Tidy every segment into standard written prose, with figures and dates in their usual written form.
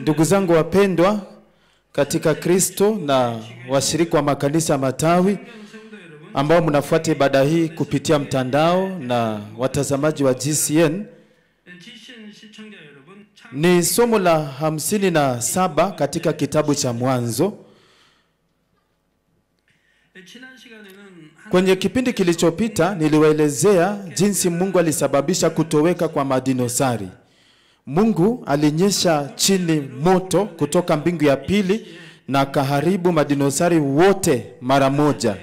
Ndugu zangu wapendwa katika Kristo na washiriki wa makanisa matawi ambao mnafuata ibada hii kupitia mtandao na watazamaji wa GCN, ni somo la 57 katika kitabu cha Mwanzo. Kwenye kipindi kilichopita niliwaelezea jinsi Mungu alisababisha kutoweka kwa madinosari. Mungu alinyesha chini moto kutoka mbingu ya pili na kaharibu madinosari wote mara moja.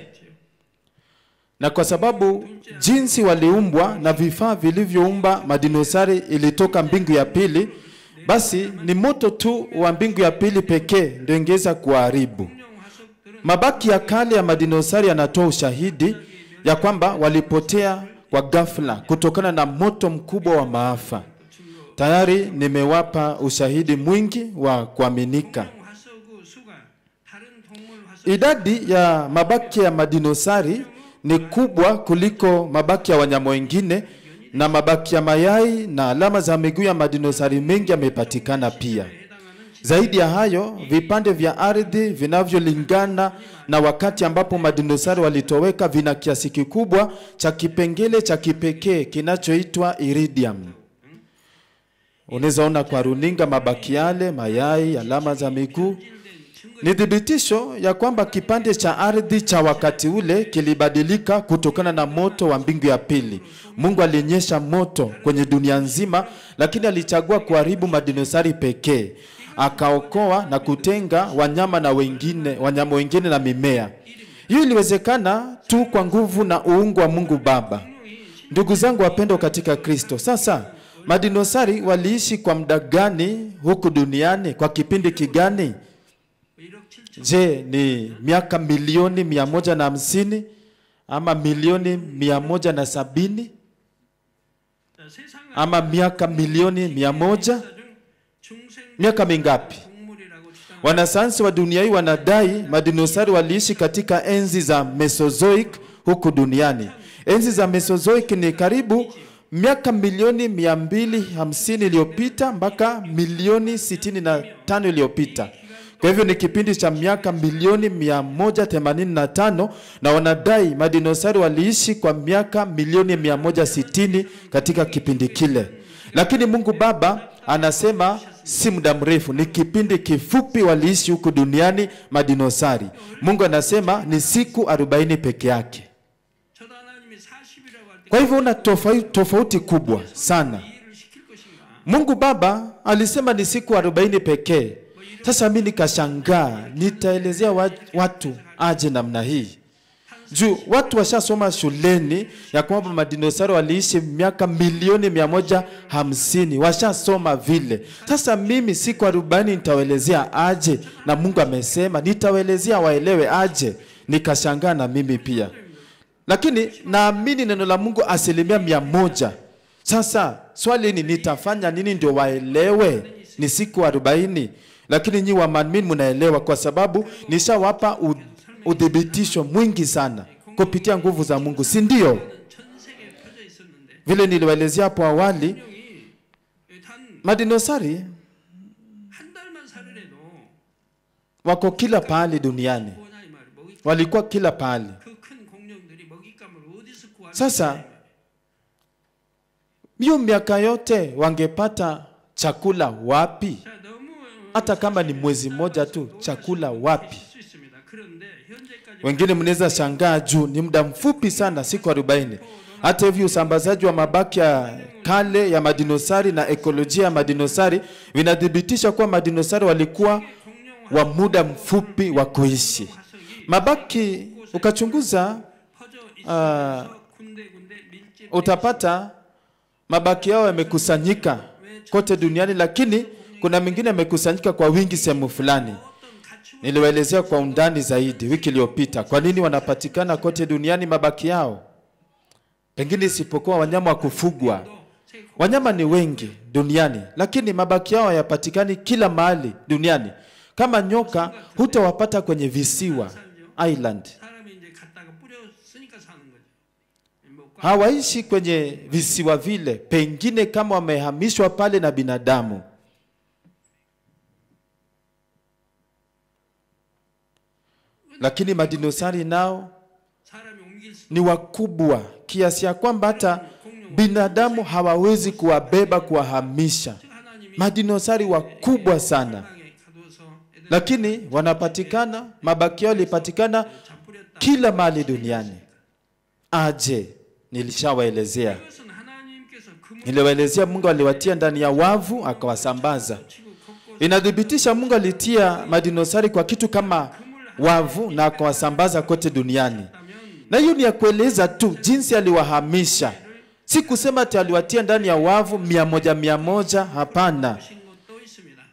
Na kwa sababu jinsi waliumbwa na vifaa vilivyoumba madinosari ilitoka mbingu ya pili, basi ni moto tu wa mbingu ya pili pekee ndio ingeweza kuharibu. Mabaki ya kale ya madinosari yanatoa ushahidi ya kwamba walipotea kwa ghafla kutokana na moto mkubwa wa maafa. Tayari nimewapa ushahidi mwingi wa kuaminika. Idadi ya mabaki ya madinosari ni kubwa kuliko mabaki ya wanyama wengine, na mabaki ya mayai na alama za miguu ya madinosari mengi yamepatikana pia. Zaidi ya hayo, vipande vya ardhi vinavyolingana na wakati ambapo madinosari walitoweka vina kiasi kikubwa cha kipengele cha kipekee kinachoitwa iridium. Unaweza ona kwa runinga mabaki yale, mayai, alama za miguu. Ni thibitisho ya kwamba kipande cha ardhi cha wakati ule kilibadilika kutokana na moto wa mbingu ya pili. Mungu alinyesha moto kwenye dunia nzima, lakini alichagua kuharibu madinosari pekee. Akaokoa na kutenga wanyama wengine na mimea. Hii iliwezekana tu kwa nguvu na uungu wa Mungu Baba. Ndugu zangu wapendwa katika Kristo, sasa madinosari waliishi kwa muda gani huku duniani? Kwa kipindi kigani? Je, ni miaka milioni 150 ama milioni 170 ama miaka milioni 100? Miaka mingapi? Wanasayansi wa dunia hii wanadai madinosari waliishi katika enzi za Mesozoic huku duniani. Enzi za Mesozoic ni karibu miaka milioni 250 iliyopita mpaka milioni 65 iliyopita. Kwa hivyo ni kipindi cha miaka milioni 185, na wanadai madinosari waliishi kwa miaka milioni 160 katika kipindi kile. Lakini Mungu Baba anasema si muda mrefu, ni kipindi kifupi waliishi huku duniani madinosari. Mungu anasema ni siku 40 peke yake. Kwa hivyo una tofauti kubwa sana. Mungu Baba alisema ni siku 40 pekee. Sasa mimi nikashangaa, nitaelezea watu aje namna hii? Juu watu washasoma shuleni ya kwamba madinosari waliishi miaka milioni 150. Washasoma vile. Sasa mimi siku 40 nitawaelezea aje? Na Mungu amesema nitawaelezea waelewe aje. Nikashangaa na mimi pia. Lakini naamini neno la Mungu 100%. Sasa swali ni nitafanya nini ndio waelewe ni siku 40? Lakini nyi waamini mnaelewa kwa sababu nishawapa udhibitisho mwingi sana kupitia nguvu za Mungu, si ndio? Vile niliwaelezea hapo awali, madinosari wako kila pahali duniani. Walikuwa kila pahali. Sasa hiyo miaka yote wangepata chakula wapi? Hata kama ni mwezi mmoja tu, chakula wapi? Wengine mnaweza shangaa juu ni muda mfupi sana, siku 40. Hata hivyo usambazaji wa mabaki ya kale ya madinosari na ekolojia ya madinosari vinadhibitisha kuwa madinosari walikuwa wa muda mfupi wa kuishi. Mabaki ukachunguza utapata mabaki yao yamekusanyika kote duniani, lakini kuna mengine yamekusanyika kwa wingi sehemu fulani. Niliwaelezea kwa undani zaidi wiki iliyopita kwa nini wanapatikana kote duniani mabaki yao. Pengine isipokuwa wanyama wa kufugwa. Wanyama ni wengi duniani, lakini mabaki yao hayapatikani kila mahali duniani. Kama nyoka hutawapata kwenye visiwa, island. Hawaishi kwenye visiwa vile, pengine kama wamehamishwa pale na binadamu. Lakini madinosari nao ni wakubwa kiasi ya kwamba hata binadamu hawawezi kuwabeba, kuwahamisha. Madinosari wakubwa sana. Lakini wanapatikana, mabaki yao yalipatikana kila mahali duniani. Aje, nilishawaelezea. Niliwaelezea Mungu aliwatia ndani ya wavu akawasambaza. Inadhibitisha Mungu alitia madinosari kwa kitu kama wavu na akawasambaza kote duniani. Na hiyo ni ya kueleza tu jinsi aliwahamisha. Si kusema ati aliwatia ndani ya wavu 100, hapana.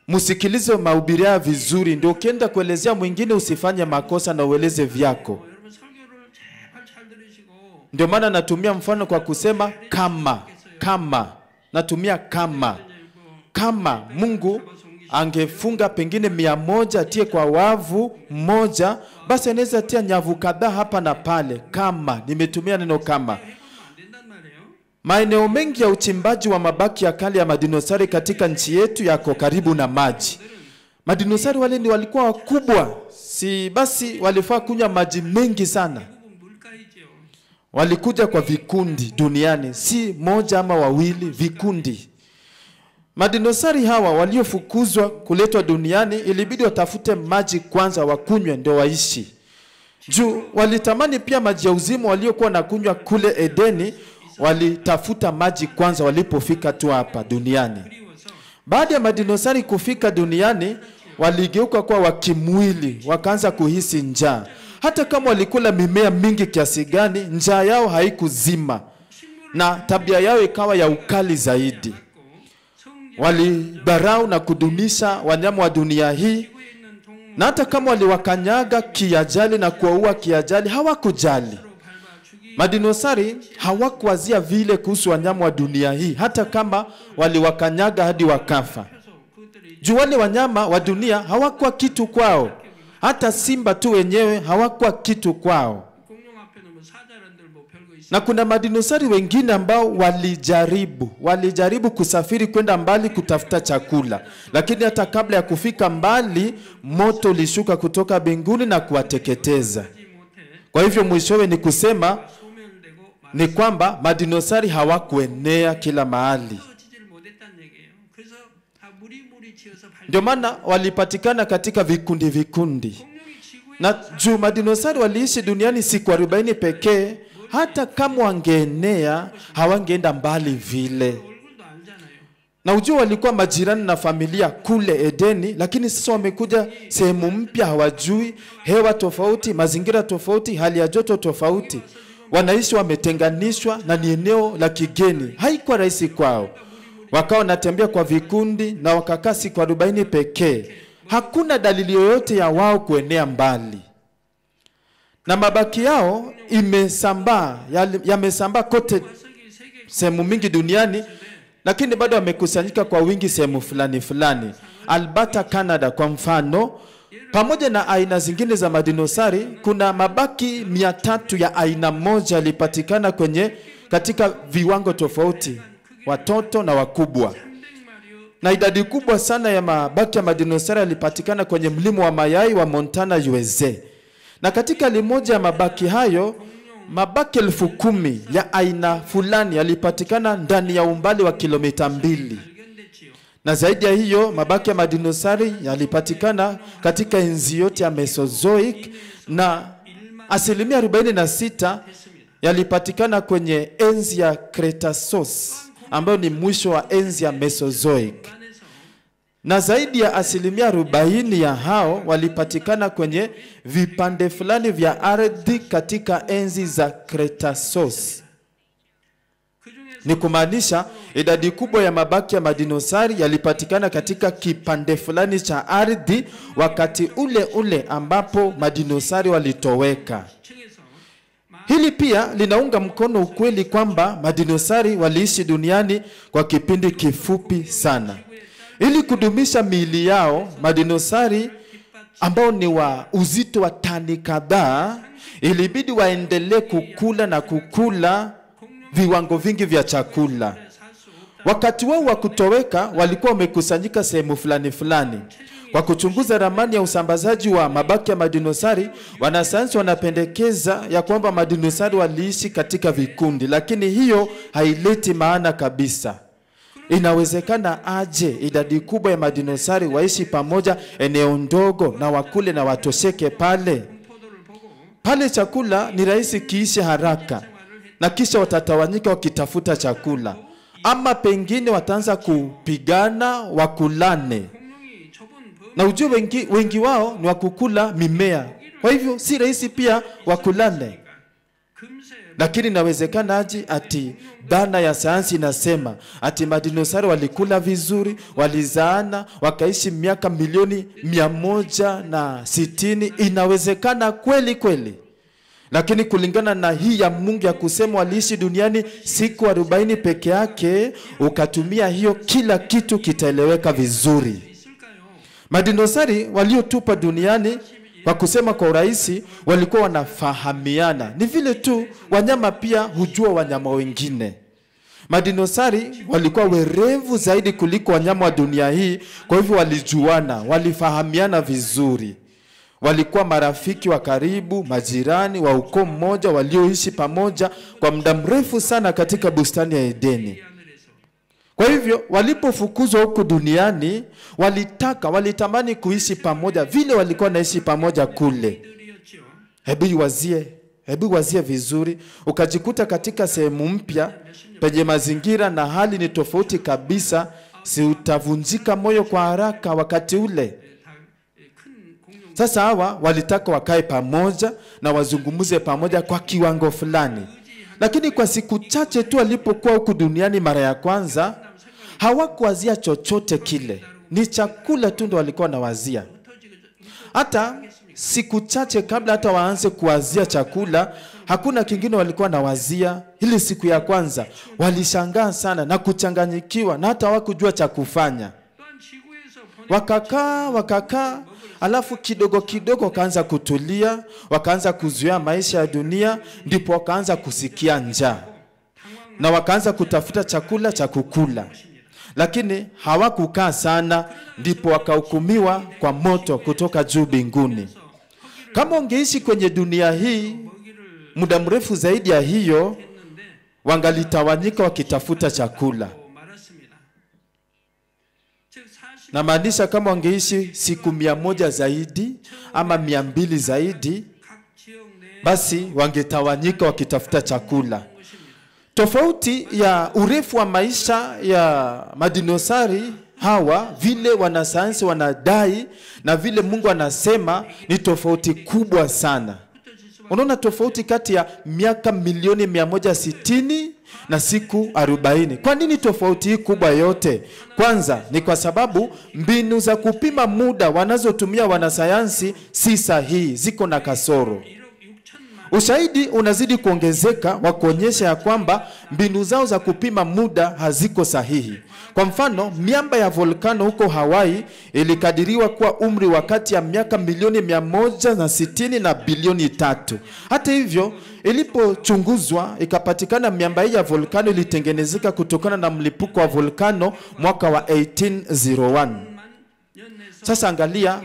Musikilize mahubiri haya vizuri, ndio ukienda kuelezea mwingine usifanye makosa na ueleze vyako. Ndio maana natumia mfano kwa kusema kama. Natumia kama Mungu angefunga pengine 100 atie kwa wavu mmoja, basi anaweza tia nyavu kadhaa hapa na pale. Kama nimetumia neno kama. Maeneo mengi ya uchimbaji wa mabaki ya kale ya madinosari katika nchi yetu yako karibu na maji. Madinosari wale ni walikuwa wakubwa, si basi walifaa kunywa maji mengi sana. Walikuja kwa vikundi duniani, si moja ama wawili, vikundi. Madinosari hawa waliofukuzwa kuletwa duniani ilibidi watafute maji kwanza wakunywe ndio waishi. Juu walitamani pia maji ya uzima waliokuwa na kunywa kule Edeni, walitafuta maji kwanza walipofika tu hapa duniani. Baada ya madinosari kufika duniani, waligeuka kuwa wakimwili, wakaanza kuhisi njaa. Hata kama walikula mimea mingi kiasi gani, njaa yao haikuzima. Na tabia yao ikawa ya ukali zaidi. Walidharau na kudunisha wanyama wa dunia hii. Na hata kama waliwakanyaga kiajali na kuwaua kiajali, hawakujali. Madinosari hawakuwazia vile kuhusu wanyama wa dunia hii, hata kama waliwakanyaga hadi wakafa. Juu wale wanyama wa dunia hawakuwa kitu kwao. Hata simba tu wenyewe hawakuwa kitu kwao. Na kuna madinosari wengine ambao walijaribu kusafiri kwenda mbali kutafuta chakula. Lakini hata kabla ya kufika mbali, moto ulishuka kutoka mbinguni na kuwateketeza. Kwa hivyo mwishowe ni kusema ni kwamba madinosari hawakuenea kila mahali. Ndio maana walipatikana katika vikundi. Na juu madinosari waliishi duniani siku 40 pekee, hata kama wangeenea hawangeenda mbali vile. Na ujua walikuwa majirani na familia kule Edeni, lakini sasa wamekuja sehemu mpya, hawajui, hewa tofauti, mazingira tofauti, hali ya joto tofauti. Wanaishi wametenganishwa na ni eneo la kigeni. Haikuwa rahisi kwao. Wakawa wanatembea kwa vikundi na wakakaa siku 40 pekee. Hakuna dalili yoyote ya wao kuenea mbali. Na mabaki yao yamesambaa kote sehemu mingi duniani, lakini bado wamekusanyika kwa wingi sehemu fulani. Alberta, Canada kwa mfano, pamoja na aina zingine za madinosari, kuna mabaki 300 ya aina moja yalipatikana katika viwango tofauti, watoto na wakubwa. Na idadi kubwa sana ya mabaki ya madinosari yalipatikana kwenye mlima wa mayai wa Montana, USA. Na katika limoja ya mabaki hayo, mabaki 10,000 ya aina fulani yalipatikana ndani ya umbali wa kilomita 2. Na zaidi ya hiyo, mabaki ya madinosari yalipatikana katika enzi yote ya Mesozoic, na 46% yalipatikana kwenye enzi ya Cretaceous, ambayo ni mwisho wa enzi ya Mesozoic. Na zaidi ya 40% ya hao walipatikana kwenye vipande fulani vya ardhi katika enzi za Cretaceous. Ni kumaanisha idadi kubwa ya mabaki ya madinosari yalipatikana katika kipande fulani cha ardhi wakati ule ambapo madinosari walitoweka. Hili pia linaunga mkono ukweli kwamba madinosari waliishi duniani kwa kipindi kifupi sana. Ili kudumisha miili yao, madinosari ambao ni wa uzito wa tani kadhaa, ilibidi waendelee kukula viwango vingi vya chakula. Wakati wao wa kutoweka walikuwa wamekusanyika sehemu fulani fulani. Kwa kuchunguza ramani ya usambazaji wa mabaki ya madinosari, wanasayansi wanapendekeza ya kwamba madinosari waliishi katika vikundi, lakini hiyo haileti maana kabisa. Inawezekana aje idadi kubwa ya madinosari waishi pamoja eneo ndogo na wakule na watosheke pale? Pale chakula ni rahisi kiishe haraka na kisha watatawanyika wakitafuta chakula. Ama pengine wataanza kupigana wakulane. Na ujue wengi wao ni wakukula mimea. Kwa hivyo si rahisi pia wakulane. Lakini inawezekana aje ati dhana ya sayansi inasema ati madinosari walikula vizuri, walizaana, wakaishi miaka milioni 160. Inawezekana kweli kweli. Lakini kulingana na hii ya Mungu ya kusema waliishi duniani siku 40 peke yake, ukatumia hiyo, kila kitu kitaeleweka vizuri. Madinosari waliotupa duniani, kwa kusema kwa urahisi, walikuwa wanafahamiana. Ni vile tu wanyama pia hujua wanyama wengine. Madinosari walikuwa werevu zaidi kuliko wanyama wa dunia hii, kwa hivyo walijuana, walifahamiana vizuri. Walikuwa marafiki wa karibu, majirani wa ukoo mmoja walioishi pamoja kwa muda mrefu sana katika bustani ya Edeni. Kwa hivyo walipofukuzwa huku duniani, walitamani kuishi pamoja vile walikuwa naishi pamoja kule. Hebu wazie vizuri, ukajikuta katika sehemu mpya penye mazingira na hali ni tofauti kabisa, si utavunjika moyo kwa haraka wakati ule? Sasa hawa walitaka wakae pamoja na wazungumuze pamoja kwa kiwango fulani. Lakini kwa siku chache tu walipokuwa huku duniani mara ya kwanza, hawakuwazia chochote kile. Ni chakula tu ndo walikuwa wanawazia. Hata siku chache kabla hata waanze kuwazia chakula, hakuna kingine walikuwa wanawazia. Hili siku ya kwanza walishangaa sana na kuchanganyikiwa na hata hawakujua cha kufanya. Wakakaa, alafu kidogo kidogo wakaanza kutulia, wakaanza kuzoea maisha ya dunia, ndipo wakaanza kusikia njaa. Na wakaanza kutafuta chakula cha kukula. Lakini hawakukaa sana, ndipo wakahukumiwa kwa moto kutoka juu mbinguni. Kama ungeishi kwenye dunia hii muda mrefu zaidi ya hiyo, wangalitawanyika wakitafuta chakula. Na maanisha kama wangeishi siku 100 zaidi ama 200 zaidi, basi wangetawanyika wakitafuta chakula. Tofauti ya urefu wa maisha ya madinosari hawa, vile wanasayansi wanadai na vile Mungu anasema, ni tofauti kubwa sana. Unaona tofauti kati ya miaka milioni 160 na siku 40. Kwa nini tofauti hii kubwa yote? Kwanza ni kwa sababu mbinu za kupima muda wanazotumia wanasayansi si sahihi, ziko na kasoro. Ushahidi unazidi kuongezeka wa kuonyesha ya kwamba mbinu zao za kupima muda haziko sahihi. Kwa mfano, miamba ya volkano huko Hawaii ilikadiriwa kuwa umri wakati ya miaka milioni 160 na bilioni 3. Hata hivyo, ilipochunguzwa ikapatikana miamba hii ya volkano ilitengenezeka kutokana na mlipuko wa volkano mwaka wa 1801. Sasa angalia,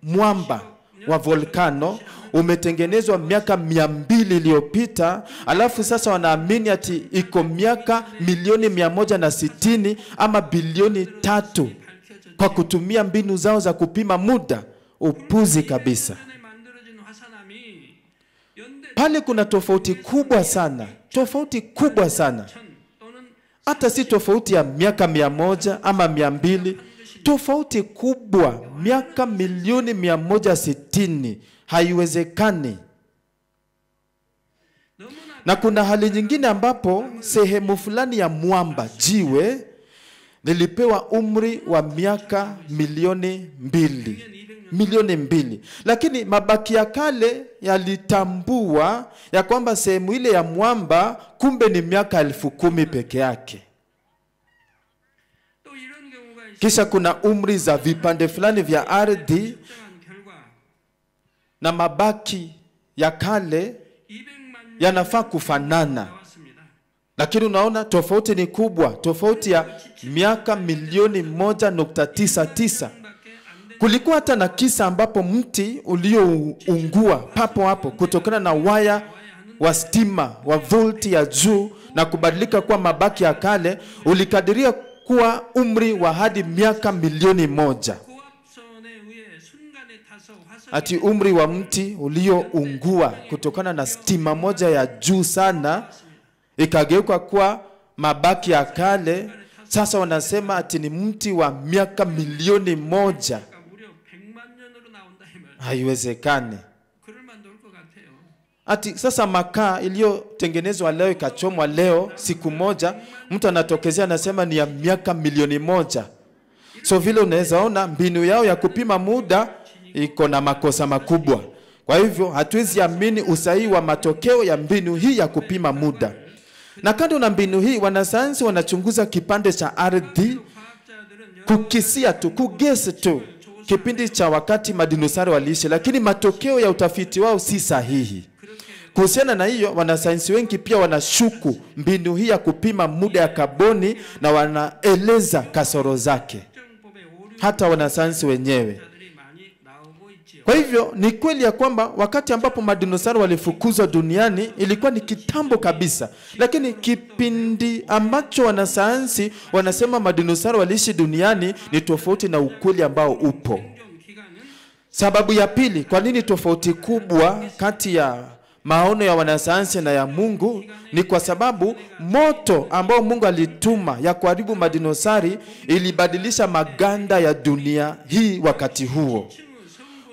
mwamba wa volkano umetengenezwa miaka 200 iliyopita, alafu sasa wanaamini ati iko miaka milioni 160 ama bilioni 3 kwa kutumia mbinu zao za kupima muda. Upuzi kabisa. Pale kuna tofauti kubwa sana. Tofauti kubwa sana. Hata si tofauti ya miaka 100 ama 200. Tofauti kubwa, miaka milioni 160. Haiwezekani. Na kuna hali nyingine ambapo sehemu fulani ya mwamba, jiwe, nilipewa umri wa miaka milioni 2. Lakini mabaki ya kale yalitambua ya kwamba sehemu ile ya mwamba kumbe ni miaka 10,000 peke yake. Kisha kuna umri za vipande fulani vya ardhi na mabaki ya kale yanafaa kufanana. Lakini unaona tofauti ni kubwa, tofauti ya miaka milioni 1.99. Kulikuwa hata na kisa ambapo mti ulioungua papo hapo kutokana na waya wa stima wa volti ya juu na kubadilika kuwa mabaki ya kale, ulikadiria kuwa umri wa hadi miaka milioni 1. Ati umri wa mti ulioungua kutokana na stima moja ya juu sana ikageuka kuwa mabaki ya kale. Sasa wanasema ati ni mti wa miaka milioni 1. Haiwezekani. Ati sasa makaa iliyotengenezwa leo ikachomwa leo siku moja, mtu anatokezea anasema ni ya miaka milioni 1. So vile unaweza ona mbinu yao ya kupima muda iko na makosa makubwa. Kwa hivyo hatuwezi amini usahihi wa matokeo ya mbinu hii ya kupima muda. Na kando na mbinu hii, wanasayansi wanachunguza kipande cha ardhi kukisia tu, kugesi tu kipindi cha wakati madinosauri waliishi, lakini matokeo ya utafiti wao si sahihi. Kuhusiana na hiyo, wanasayansi wengi pia wanashuku mbinu hii ya kupima muda ya kaboni na wanaeleza kasoro zake, hata wanasayansi wenyewe. Kwa hivyo ni kweli ya kwamba wakati ambapo madinosauri walifukuzwa duniani ilikuwa ni kitambo kabisa, lakini kipindi ambacho wanasayansi wanasema madinosauri waliishi duniani ni tofauti na ukweli ambao upo. Sababu ya pili kwa nini tofauti kubwa kati ya maono ya wanasayansi na ya Mungu ni kwa sababu moto ambao Mungu alituma ya kuharibu madinosauri ilibadilisha maganda ya dunia hii wakati huo.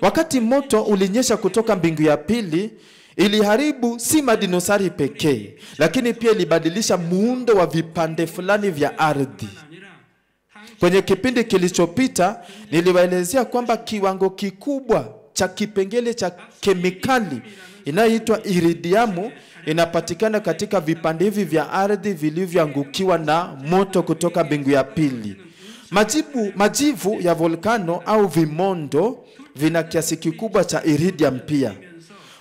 Wakati moto ulinyesha kutoka mbingu ya pili, iliharibu si madinosauri pekee, lakini pia ilibadilisha muundo wa vipande fulani vya ardhi. Kwenye kipindi kilichopita niliwaelezea kwamba kiwango kikubwa cha kipengele cha kemikali inayoitwa iridiamu inapatikana katika vipande hivi vya ardhi vilivyoangukiwa na moto kutoka mbingu ya pili. Majivu ya volkano au vimondo vina kiasi kikubwa cha iridium pia.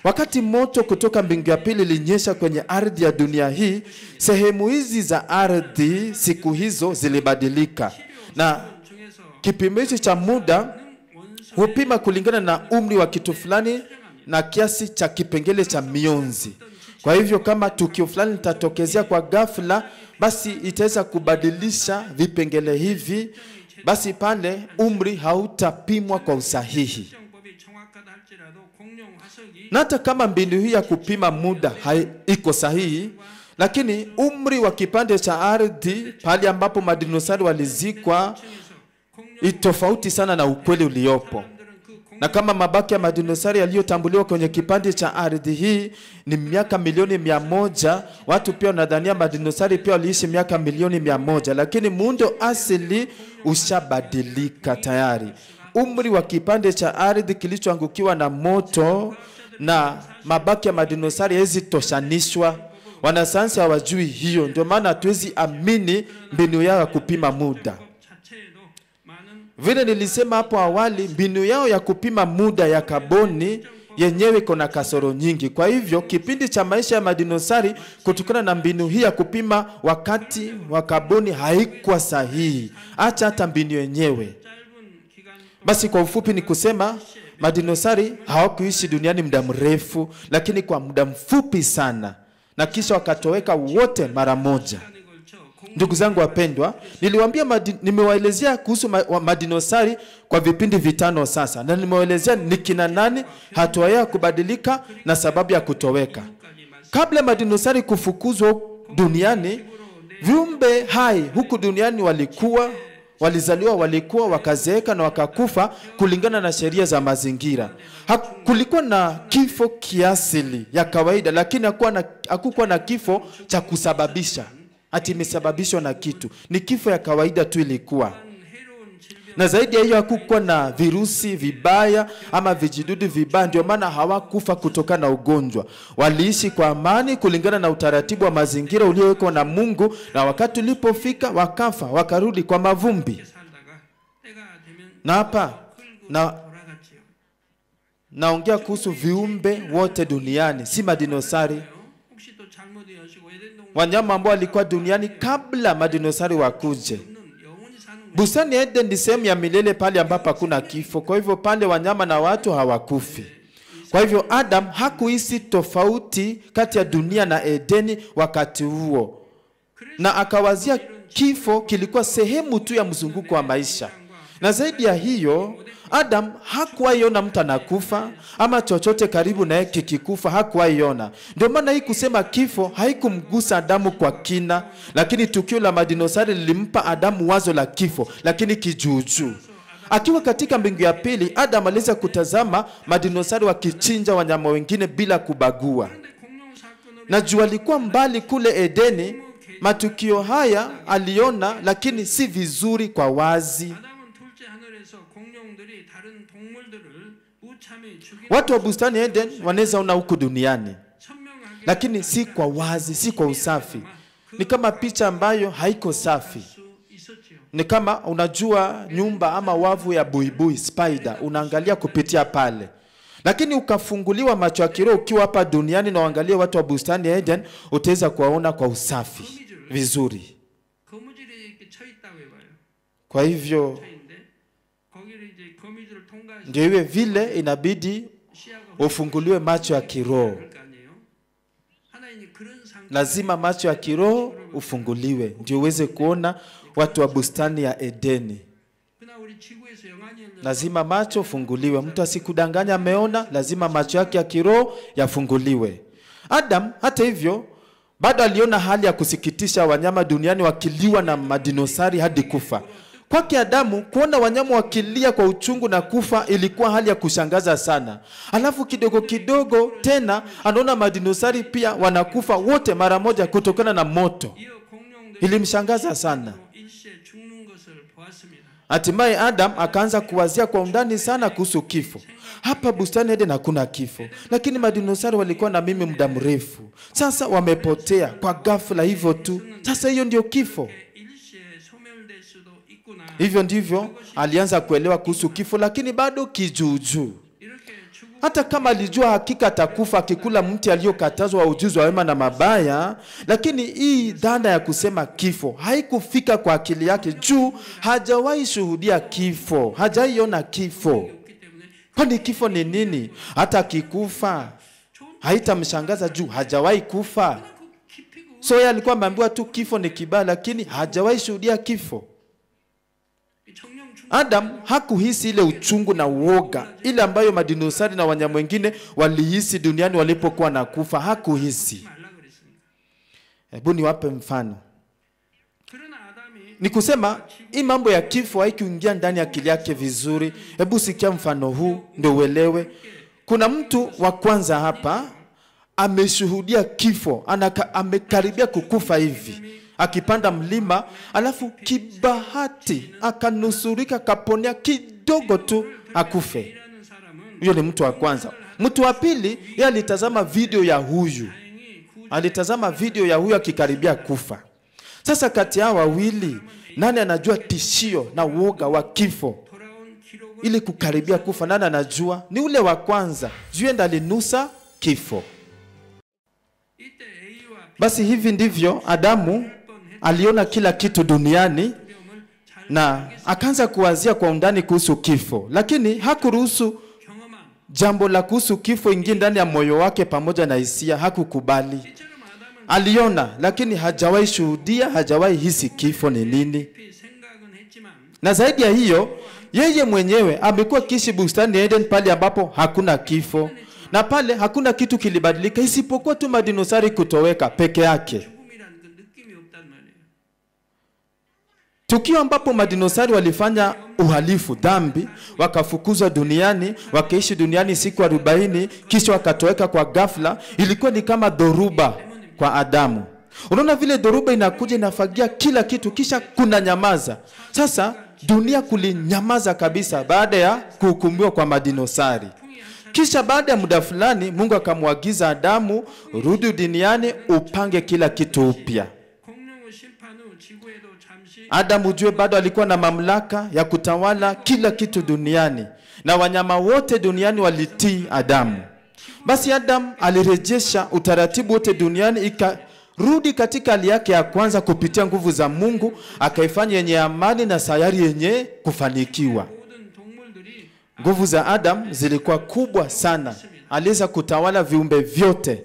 Wakati moto kutoka mbingu ya pili ilinyesha kwenye ardhi ya dunia hii, sehemu hizi za ardhi siku hizo zilibadilika. Na kipimo hichi cha muda hupima kulingana na umri wa kitu fulani na kiasi cha kipengele cha mionzi. Kwa hivyo kama tukio fulani litatokezea kwa ghafla, basi itaweza kubadilisha vipengele hivi, basi pale umri hautapimwa kwa usahihi. Na hata kama mbinu hii ya kupima muda iko sahihi, lakini umri wa kipande cha ardhi pale ambapo madinosauri walizikwa itofauti sana na ukweli uliopo. Na kama mabaki ya madinosauri yaliyotambuliwa kwenye kipande cha ardhi hii ni miaka milioni 100, watu pia wanadhania madinosauri pia waliishi miaka milioni 100, lakini muundo asili ushabadilika tayari. Umri wa kipande cha ardhi kilichoangukiwa na moto na mabaki ya madinosauri hizi toshanishwa. Wanasayansi hawajui hiyo, ndio maana hatuwezi amini mbinu yao ya kupima muda. Vile nilisema hapo awali, mbinu yao ya kupima muda ya kaboni yenyewe kuna kasoro nyingi. Kwa hivyo kipindi cha maisha ya madinosauri kutokana na mbinu hii ya kupima wakati wa kaboni haikuwa sahihi, acha hata mbinu yenyewe. Basi kwa ufupi ni kusema madinosauri hawakuishi duniani muda mrefu, lakini kwa muda mfupi sana, na kisha wakatoweka wote mara moja. Ndugu zangu wapendwa, nimewaelezea kuhusu madinosauri kwa vipindi 5 sasa, na nimewaelezea ni kina nani, hatua ya kubadilika na sababu ya kutoweka. Kabla madinosauri kufukuzwa duniani, viumbe hai huku duniani walizaliwa, walikuwa, wakazeeka na wakakufa kulingana na sheria za mazingira. Kulikuwa na kifo kiasili ya kawaida, lakini hakukuwa na kifo cha kusababisha ati imesababishwa na kitu. Ni kifo ya kawaida tu ilikuwa. Na zaidi ya hiyo hakukuwa na virusi vibaya ama vijidudu vibaya, ndio maana hawakufa kutokana na ugonjwa. Waliishi kwa amani kulingana na utaratibu wa mazingira uliowekwa na Mungu, na wakati ulipofika wakafa, wakarudi kwa mavumbi. Na hapa naongea kuhusu viumbe wote duniani, si madinosauri. wanyama ambao walikuwa duniani kabla madinosari wakuje. Bustani ya Eden ni sehemu ya milele pale ambapo hakuna kifo. Kwa hivyo pale wanyama na watu hawakufi. Kwa hivyo Adam hakuhisi tofauti kati ya dunia na Edeni wakati huo. Na akawazia kifo kilikuwa sehemu tu ya mzunguko wa maisha. Na zaidi ya hiyo, Adam hakuwaiona mtu anakufa ama chochote karibu na yeye kikikufa, hakuwaiona. Ndio maana hii kusema kifo haikumgusa Adamu kwa kina, lakini tukio la madinosari lilimpa Adamu wazo la kifo, lakini kijuujuu. Akiwa katika mbingu ya pili, Adam aliweza kutazama madinosari wakichinja wanyama wengine bila kubagua. Na juu alikuwa mbali kule Edeni, matukio haya aliona, lakini si vizuri kwa wazi. Watu wa bustani Eden wanaweza ona huku duniani, lakini si kwa wazi, si kwa usafi. Ni kama picha ambayo haiko safi. Ni kama unajua nyumba ama wavu ya buibui, spider, unaangalia kupitia pale. Lakini ukafunguliwa macho ya kiroho ukiwa hapa duniani na uangalie watu wa bustani Eden, utaweza kuwaona kwa usafi, vizuri. Kwa hivyo ndio iwe vile inabidi ufunguliwe macho ya kiroho. Lazima macho ya kiroho ufunguliwe ndio uweze kuona watu wa bustani ya Edeni. Lazima macho ufunguliwe. Mtu asikudanganya ameona, lazima macho yake ya kiroho yafunguliwe. Adam hata hivyo bado aliona hali ya kusikitisha wanyama duniani wakiliwa na madinosari hadi kufa. Kwake Adamu kuona wanyama wakilia kwa uchungu na kufa ilikuwa hali ya kushangaza sana. Alafu kidogo kidogo tena anaona madinosari pia wanakufa wote mara moja kutokana na moto. Ilimshangaza sana. Hatimaye Adam akaanza kuwazia kwa undani sana kuhusu kifo. Hapa bustani Eden hakuna kifo, lakini madinosari walikuwa na mimi muda mrefu. Sasa wamepotea kwa ghafla hivyo tu. Sasa hiyo ndio kifo. Hivyo ndivyo alianza kuelewa kuhusu kifo, lakini bado kijuujuu. Hata kama alijua hakika atakufa akikula mti aliyokatazwa wa ujuzi wa wema na mabaya, lakini hii dhana ya kusema kifo haikufika kwa akili yake juu hajawahi shuhudia kifo, hajaiona kifo. Kwani kifo ni nini? Hata akikufa haitamshangaza juu hajawahi kufa. So yeye alikuwa ameambiwa tu kifo ni kibaya, lakini hajawahi shuhudia kifo. Adam hakuhisi ile uchungu na uoga ile ambayo madinosari na wanyama wengine walihisi duniani walipokuwa na kufa. Hakuhisi. Hebu niwape mfano. Ni kusema hii mambo ya kifo haikuingia ndani ya akili yake vizuri. Hebu sikia mfano huu ndio uelewe. Kuna mtu wa kwanza hapa ameshuhudia kifo, amekaribia kukufa hivi, akipanda mlima, alafu kibahati akanusurika, kaponea kidogo tu akufe. Huyo ni mtu wa kwanza. Mtu wa pili, yeye alitazama video ya huyu. Alitazama video ya huyu akikaribia kufa. Sasa kati ya wawili, nani anajua tishio na uoga wa kifo ili kukaribia kufa? Nani anajua? Ni ule wa kwanza. Juenda alinusa kifo. Basi hivi ndivyo Adamu aliona kila kitu duniani na akaanza kuwazia kwa undani kuhusu kifo, lakini hakuruhusu jambo la kuhusu kifo ingie ndani ya moyo wake pamoja na hisia. Hakukubali. Aliona, lakini hajawahi shuhudia, hajawahi hisi kifo ni nini. Na zaidi ya hiyo, yeye mwenyewe amekuwa kiishi bustani Eden pale ambapo hakuna kifo, na pale hakuna kitu kilibadilika isipokuwa tu madinosari kutoweka peke yake. Tukio ambapo madinosari walifanya uhalifu, dhambi, wakafukuzwa duniani, wakaishi duniani siku 40, kisha wakatoweka kwa ghafla, ilikuwa ni kama dhoruba kwa Adamu. Unaona vile dhoruba inakuja inafagia kila kitu kisha kuna nyamaza. Sasa dunia kulinyamaza kabisa baada ya kuhukumiwa kwa madinosari. Kisha baada ya muda fulani Mungu akamwagiza Adamu, rudi duniani upange kila kitu upya. Adamu ujue bado alikuwa na mamlaka ya kutawala kila kitu duniani, na wanyama wote duniani walitii Adamu. Basi Adamu alirejesha utaratibu wote duniani, rudi katika hali yake ya kwanza kupitia nguvu za Mungu, akaifanya yenye amani na sayari yenye kufanikiwa. Nguvu za Adam zilikuwa kubwa sana. Aliweza kutawala viumbe vyote.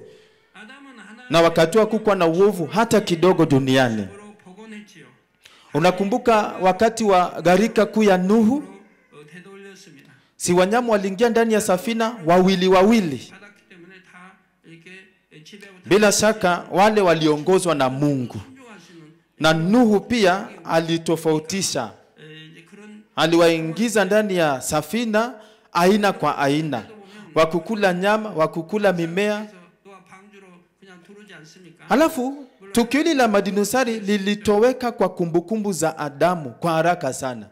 Na wakati hakukuwa na uovu hata kidogo duniani. Unakumbuka wakati wa gharika kuu ya Nuhu? Si wanyama waliingia ndani ya safina wawili. Bila shaka wale waliongozwa na Mungu. Na Nuhu pia alitofautisha. Aliwaingiza ndani ya safina aina kwa aina. Wakukula nyama, wakukula mimea. Halafu tukio hili la madinosauri lilitoweka kwa kumbukumbu za Adamu kwa haraka sana.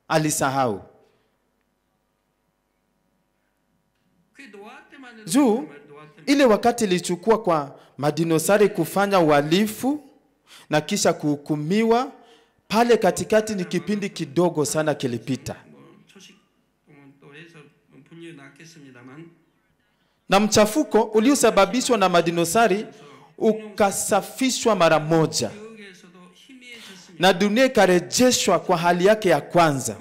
Alisahau. Juu ile wakati ilichukua kwa madinosauri kufanya uhalifu na kisha kuhukumiwa, pale katikati ni kipindi kidogo sana kilipita. Na mchafuko uliosababishwa na madinosauri ukasafishwa mara moja. Na dunia ikarejeshwa kwa hali yake ya kwanza.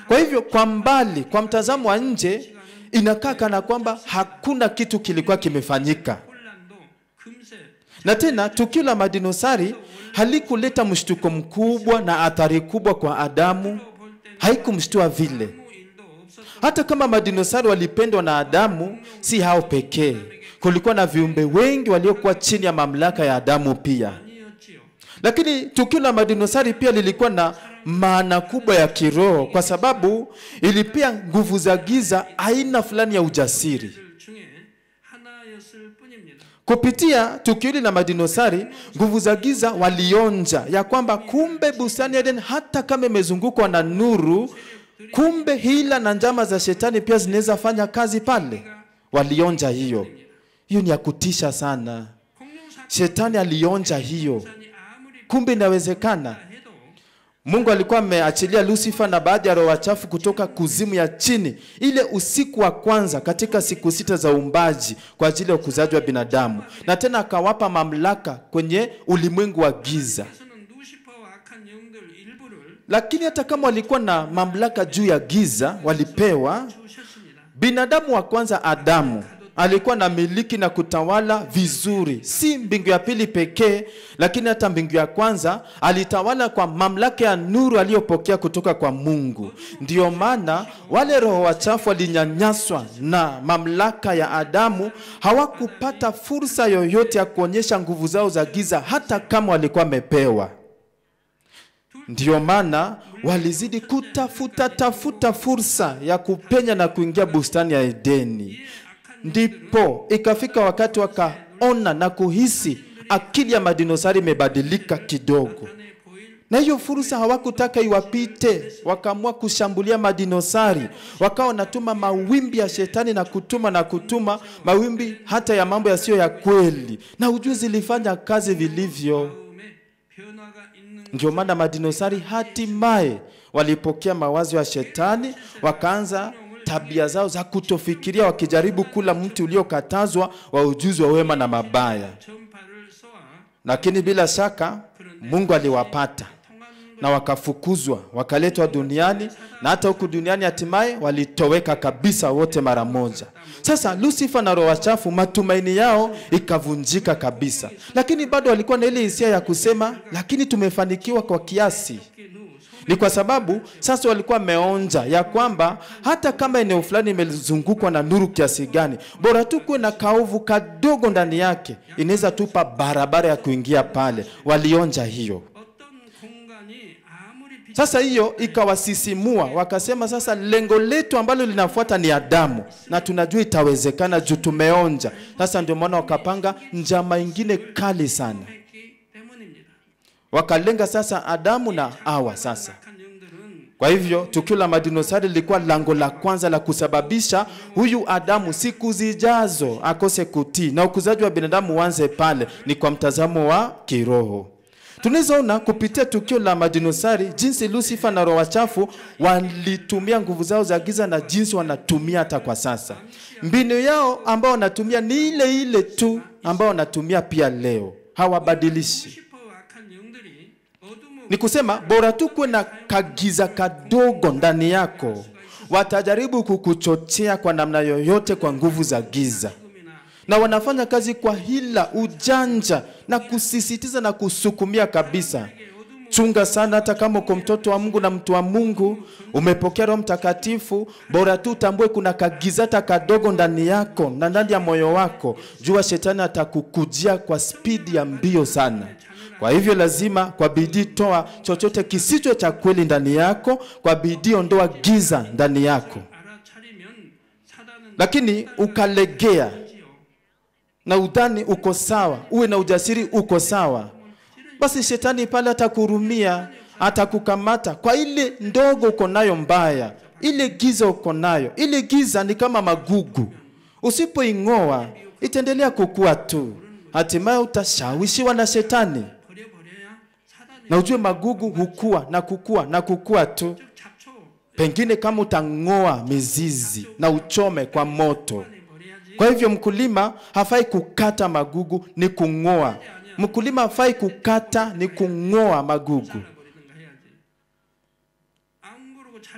Kwa hivyo kwa mbali, kwa mtazamo wa nje, inakaa kana kwamba hakuna kitu kilikuwa kimefanyika. Na tena tukio la madinosauri halikuleta mshtuko mkubwa na athari kubwa kwa Adamu. Haikumshtua vile. Hata kama madinosauri walipendwa na Adamu, si hao pekee. Kulikuwa na viumbe wengi waliokuwa chini ya mamlaka ya Adamu pia. Lakini tukio la madinosauri pia lilikuwa na maana kubwa ya kiroho, kwa sababu ilipia nguvu za giza aina fulani ya ujasiri. Kupitia tukio hili la madinosauri, nguvu za giza walionja ya kwamba kumbe bustani ya Eden hata kama imezungukwa na nuru, kumbe hila na njama za shetani pia zinaweza fanya kazi pale. Walionja hiyo. Hiyo ni ya kutisha sana. Shetani alionja hiyo. Kumbe inawezekana. Mungu alikuwa ameachilia Lucifer na baadhi ya roho wachafu kutoka kuzimu ya chini ile usiku wa kwanza katika siku 6 za uumbaji kwa ajili ya ukuzaji wa binadamu. Na tena akawapa mamlaka kwenye ulimwengu wa giza. Lakini hata kama walikuwa na mamlaka juu ya giza walipewa, binadamu wa kwanza Adamu alikuwa na miliki na kutawala vizuri. Si mbingu ya pili pekee, lakini hata mbingu ya kwanza alitawala kwa mamlaka ya nuru aliyopokea kutoka kwa Mungu. Ndiyo maana wale roho wachafu walinyanyaswa na mamlaka ya Adamu, hawakupata fursa yoyote ya kuonyesha nguvu zao za giza hata kama walikuwa wamepewa. Ndiyo maana walizidi kutafuta fursa ya kupenya na kuingia bustani ya Edeni. Ndipo ikafika wakati wakaona na kuhisi akili ya madinosauri imebadilika kidogo. Na hiyo fursa hawakutaka iwapite, wakaamua kushambulia madinosauri. Wakawa wanatuma mawimbi ya shetani na kutuma mawimbi hata ya mambo yasiyo ya kweli. Na ujuzi ilifanya kazi vilivyo. Ndio maana madinosauri hatimaye walipokea mawazo ya shetani, wakaanza tabia zao za kutofikiria, wakijaribu kula mti uliokatazwa wa ujuzi wa wema na mabaya. Lakini bila shaka Mungu aliwapata na wakafukuzwa, wakaletwa duniani, na hata huku duniani hatimaye walitoweka kabisa wote mara moja. Sasa Lucifer na roho wachafu matumaini yao ikavunjika kabisa. Lakini bado walikuwa na ile hisia ya kusema, lakini tumefanikiwa kwa kiasi. Ni kwa sababu sasa walikuwa wameonja ya kwamba hata kama eneo fulani imezungukwa na nuru kiasi gani, bora tu kuwe na kaovu kadogo ndani yake, inaweza tupa barabara ya kuingia pale. Walionja hiyo. Sasa hiyo ikawasisimua, wakasema sasa lengo letu ambalo linafuata ni Adamu, na tunajua itawezekana juu tumeonja. Sasa ndio maana wakapanga njama ingine kali sana. Wakalenga sasa Adamu na Hawa sasa. Kwa hivyo tukio la madinosauri lilikuwa lango la kwanza la kusababisha huyu Adamu siku zijazo akose kutii na ukuzaji wa binadamu uanze pale. Ni kwa mtazamo wa kiroho. Tunaweza ona kupitia tukio la madinosauri jinsi Lucifer na roho wachafu walitumia nguvu zao za giza na jinsi wanatumia hata kwa sasa. Mbinu yao ambao wanatumia ni ile ile tu ambao wanatumia pia leo. hawabadilishi. Ni kusema bora tu kuwe na kagiza kadogo ndani yako, watajaribu kukuchochea kwa namna yoyote kwa nguvu za giza. Na wanafanya kazi kwa hila, ujanja na kusisitiza na kusukumia kabisa. Chunga sana, hata kama uko mtoto wa Mungu na mtu wa Mungu, umepokea Roho Mtakatifu, bora tu tambue kuna kagizata kadogo ndani yako na ndani ya moyo wako. Jua shetani atakukujia kwa spidi ya mbio sana. Kwa hivyo lazima kwa bidii toa chochote kisicho cha kweli ndani yako, kwa bidii ondoa giza ndani yako. Lakini ukalegea na udhani uko sawa, uwe na ujasiri uko sawa, basi shetani pale atakurumia, atakukamata kwa ile ndogo uko nayo mbaya, ile giza uko nayo. Ile giza ni kama magugu, usipoingoa itaendelea kukua tu, hatimaye utashawishiwa na shetani. Na ujue magugu hukua na kukua na kukua tu. Pengine kama utangoa mizizi na uchome kwa moto. Kwa hivyo mkulima hafai kukata magugu, ni kungoa. Mkulima hafai kukata, ni kungoa magugu.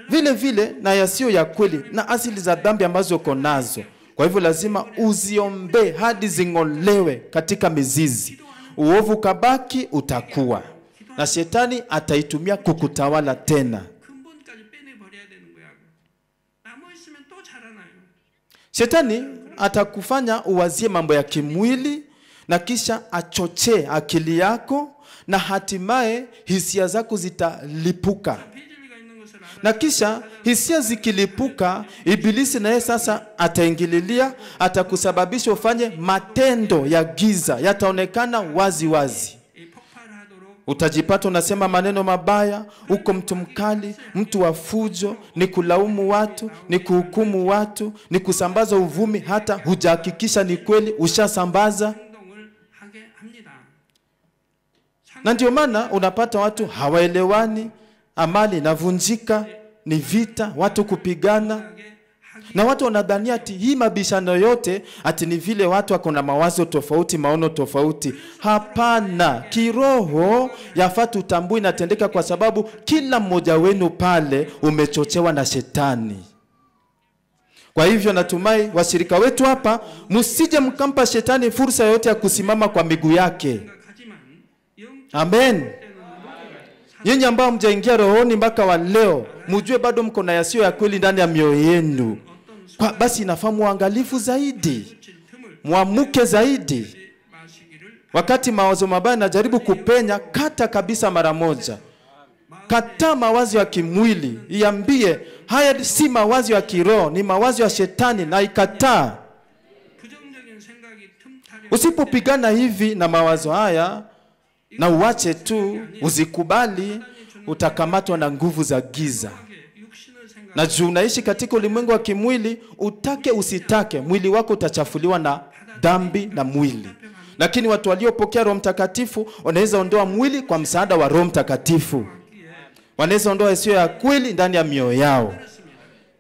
Vile vile na yasio ya kweli na asili za dhambi ambazo uko nazo. Kwa hivyo lazima uziombe hadi zingolewe katika mizizi. Uovu kabaki utakuwa, na shetani ataitumia kukutawala tena. Shetani atakufanya uwazie mambo ya kimwili, na kisha achochee akili yako, na hatimaye hisia zako zitalipuka. Na kisha hisia zikilipuka, ibilisi naye sasa ataingililia, atakusababisha ufanye matendo ya giza, yataonekana wazi wazi. Utajipata unasema maneno mabaya, uko mtu mkali, mtu wa fujo, ni kulaumu watu, ni kuhukumu watu, ni kusambaza uvumi hata hujahakikisha ni kweli, ushasambaza. Na ndio maana unapata watu hawaelewani, amani inavunjika, ni vita, watu kupigana. Na watu wanadhania ati hii mabishano yote ati ni vile watu wako na mawazo tofauti, maono tofauti. Hapana, kiroho yafaa tutambue inatendeka kwa sababu kila mmoja wenu pale umechochewa na shetani. Kwa hivyo natumai washirika wetu hapa msije mkampa shetani fursa yote ya kusimama kwa miguu yake. Amen. Nyinyi ambao mjaingia rohoni mpaka wa leo, mjue bado mko na yasio ya kweli ndani ya mioyo yenu. Kwa basi inafaa muangalifu zaidi, muamuke zaidi. Wakati mawazo mabaya yanajaribu kupenya, kata kabisa mara moja. Kata mawazo ya kimwili, iambie haya si mawazo ya kiroho, ni mawazo ya shetani, na ikataa. Usipopigana hivi na mawazo haya na uache tu, uzikubali, utakamatwa na nguvu za giza. Na juu unaishi katika ulimwengu wa kimwili, utake usitake, mwili wako utachafuliwa na dhambi na mwili. Lakini watu waliopokea Roho Mtakatifu wanaweza ondoa mwili kwa msaada wa Roho Mtakatifu. Wanaweza ondoa yasio ya kweli ndani ya mioyo yao.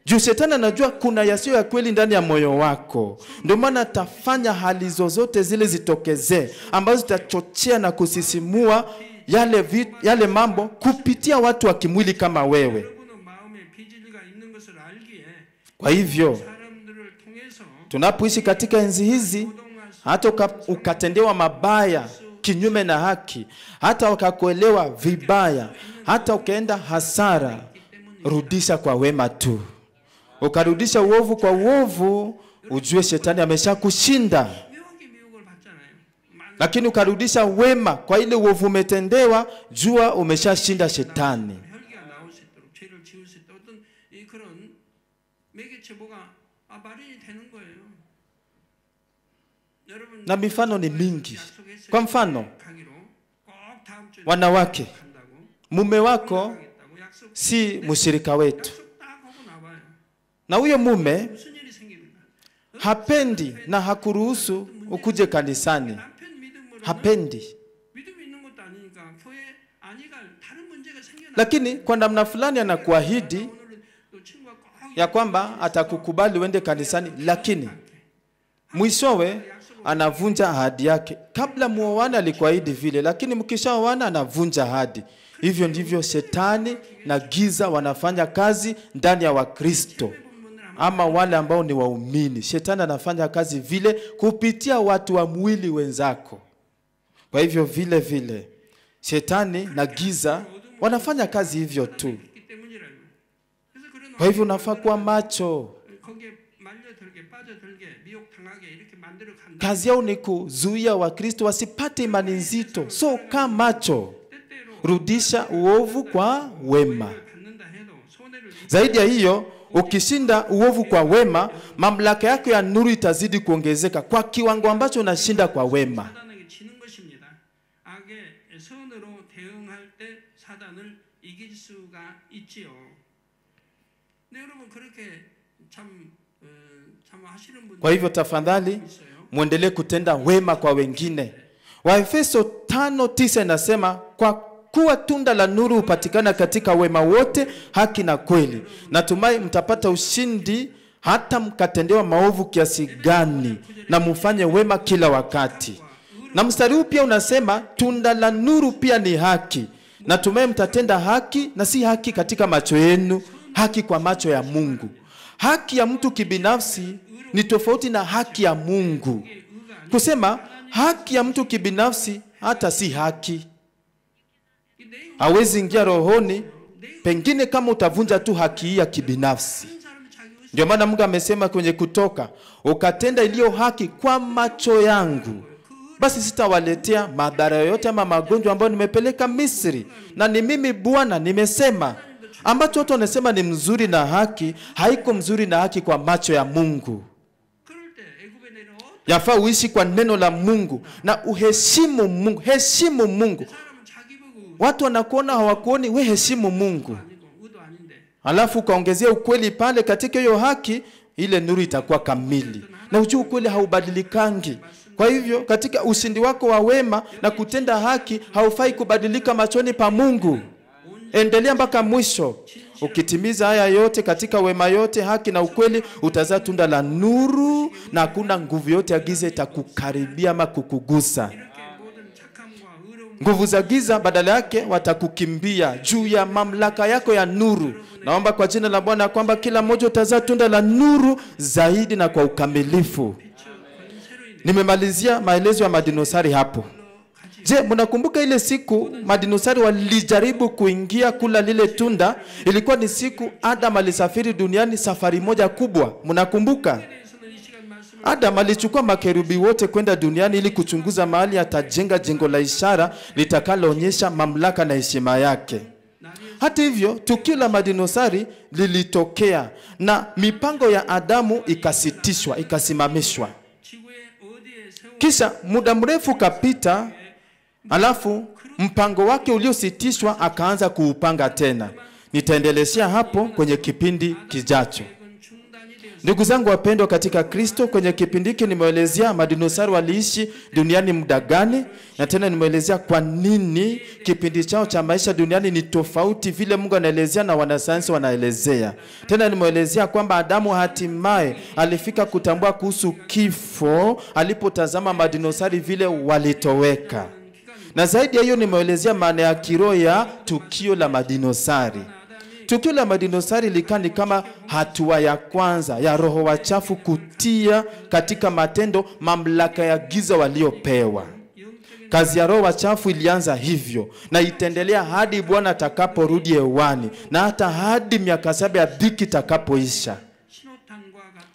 Juu shetani anajua kuna yasio ya kweli ndani ya moyo wako. Ndio maana atafanya hali zozote zile zitokezee ambazo zitachochea na kusisimua yale mambo kupitia watu wa kimwili kama wewe. Kwa hivyo tunapoishi katika enzi hizi, hata ukatendewa mabaya kinyume na haki, hata ukakuelewa vibaya, hata ukaenda hasara, rudisha kwa wema tu. Ukarudisha uovu kwa uovu, ujue shetani ameshakushinda. Lakini ukarudisha wema kwa ile uovu umetendewa, jua umeshashinda shetani. Na mifano ni mingi. Kwa mfano, wanawake, mume wako si mshirika wetu, na huyo mume hapendi na hakuruhusu ukuje kanisani. Hapendi. Lakini kwa namna fulani anakuahidi ya kwamba atakukubali uende kanisani, lakini mwishowe anavunja ahadi yake. Kabla muoane alikuahidi vile, lakini mkishaoana anavunja ahadi. Hivyo ndivyo shetani na giza wanafanya kazi ndani ya Wakristo ama wale ambao ni waumini. Shetani anafanya kazi vile kupitia watu wa mwili wenzako. Kwa hivyo vile vile shetani na giza wanafanya kazi hivyo tu. Kwa hivyo unafaa kuwa macho. Kazi yao ni kuzuia Wakristo wasipate imani nzito. So kaa macho. Rudisha uovu kwa wema. Zaidi ya hiyo, ukishinda uovu kwa wema, mamlaka yako ya nuru itazidi kuongezeka kwa kiwango ambacho unashinda kwa wema. Kwa hivyo tafadhali muendelee kutenda wema kwa wengine. Waefeso 5:9 inasema kwa kuwa tunda la nuru hupatikana katika wema wote, haki na kweli. Natumai mtapata ushindi hata mkatendewa maovu kiasi gani, na mfanye wema kila wakati. Na mstari huu pia unasema tunda la nuru pia ni haki. Natumai mtatenda haki, na si haki katika macho yenu, haki kwa macho ya Mungu. Haki ya mtu kibinafsi ni tofauti na haki ya Mungu. Kusema haki ya mtu kibinafsi hata si haki. Hawezi ingia rohoni pengine kama utavunja tu haki hii ya kibinafsi. Ndio maana Mungu amesema kwenye Kutoka, ukatenda iliyo haki kwa macho yangu, basi sitawaletea madhara yoyote ama magonjwa ambayo nimepeleka Misri. Na ni mimi Bwana nimesema. Ambacho watu wanasema ni mzuri na haki, haiko mzuri na haki kwa macho ya Mungu. Yafaa uishi kwa neno la Mungu na uheshimu Mungu. Heshimu Mungu. Watu wanakuona hawakuoni, we heshimu Mungu. Alafu ukaongezea ukweli pale katika hiyo haki, ile nuru itakuwa kamili. Na ujue ukweli haubadilikangi. Kwa hivyo katika ushindi wako wa wema na kutenda haki, haufai kubadilika machoni pa Mungu. Endelea mpaka mwisho. Ukitimiza haya yote katika wema yote, haki na ukweli, utazaa tunda la nuru, na hakuna nguvu yote ya giza itakukaribia ama kukugusa. Nguvu za giza badala yake watakukimbia juu ya mamlaka yako ya nuru. Naomba kwa jina la Bwana kwamba kila mmoja utazaa tunda la nuru zaidi na kwa ukamilifu. Nimemalizia maelezo ya madinosari hapo. Je, mnakumbuka ile siku madinosari walijaribu kuingia kula lile tunda? Ilikuwa ni siku Adam alisafiri duniani safari moja kubwa. Mnakumbuka? Adam alichukua makerubi wote kwenda duniani ili kuchunguza mahali atajenga jengo la ishara litakaloonyesha mamlaka na heshima yake. Hata hivyo, tukio la madinosari lilitokea na mipango ya Adamu ikasitishwa, ikasimamishwa. Kisha muda mrefu kapita, alafu mpango wake uliositishwa akaanza kuupanga tena. Nitaendelea hapo kwenye kipindi kijacho. Ndugu zangu wapendwa katika Kristo, kwenye kipindi hiki nimeelezea madinosari waliishi duniani muda gani, na tena nimeelezea kwa nini kipindi chao cha maisha duniani ni tofauti vile Mungu anaelezea na wanasayansi wanaelezea. Tena nimeelezea kwamba Adamu hatimaye alifika kutambua kuhusu kifo alipotazama madinosari vile walitoweka. Na zaidi ya hiyo nimeelezea maana ya kiroho ya tukio la madinosari. Tukio la madinosari likani kama hatua ya kwanza ya roho wachafu kutia katika matendo mamlaka ya giza waliopewa. Kazi ya roho wachafu ilianza hivyo na itaendelea hadi Bwana atakaporudi hewani, na hata hadi miaka 7 ya dhiki itakapoisha.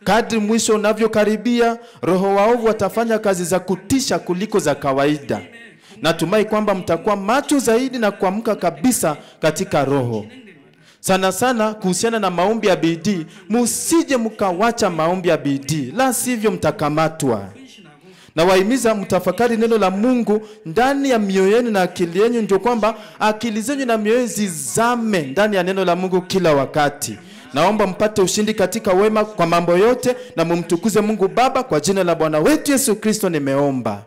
Kadri mwisho unavyokaribia, roho waovu watafanya kazi za kutisha kuliko za kawaida. Natumai kwamba mtakuwa macho zaidi na kuamka kabisa katika roho. Sana sana kuhusiana na maombi ya bidii, msije mkawacha maombi ya bidii, la sivyo mtakamatwa. Na wahimiza mtafakari neno la Mungu ndani ya mioyo yenu na akili yenu, ndio kwamba akili zenu na mioyo zizame ndani ya neno la Mungu kila wakati. Naomba mpate ushindi katika wema kwa mambo yote, na mumtukuze Mungu Baba kwa jina la Bwana wetu Yesu Kristo nimeomba.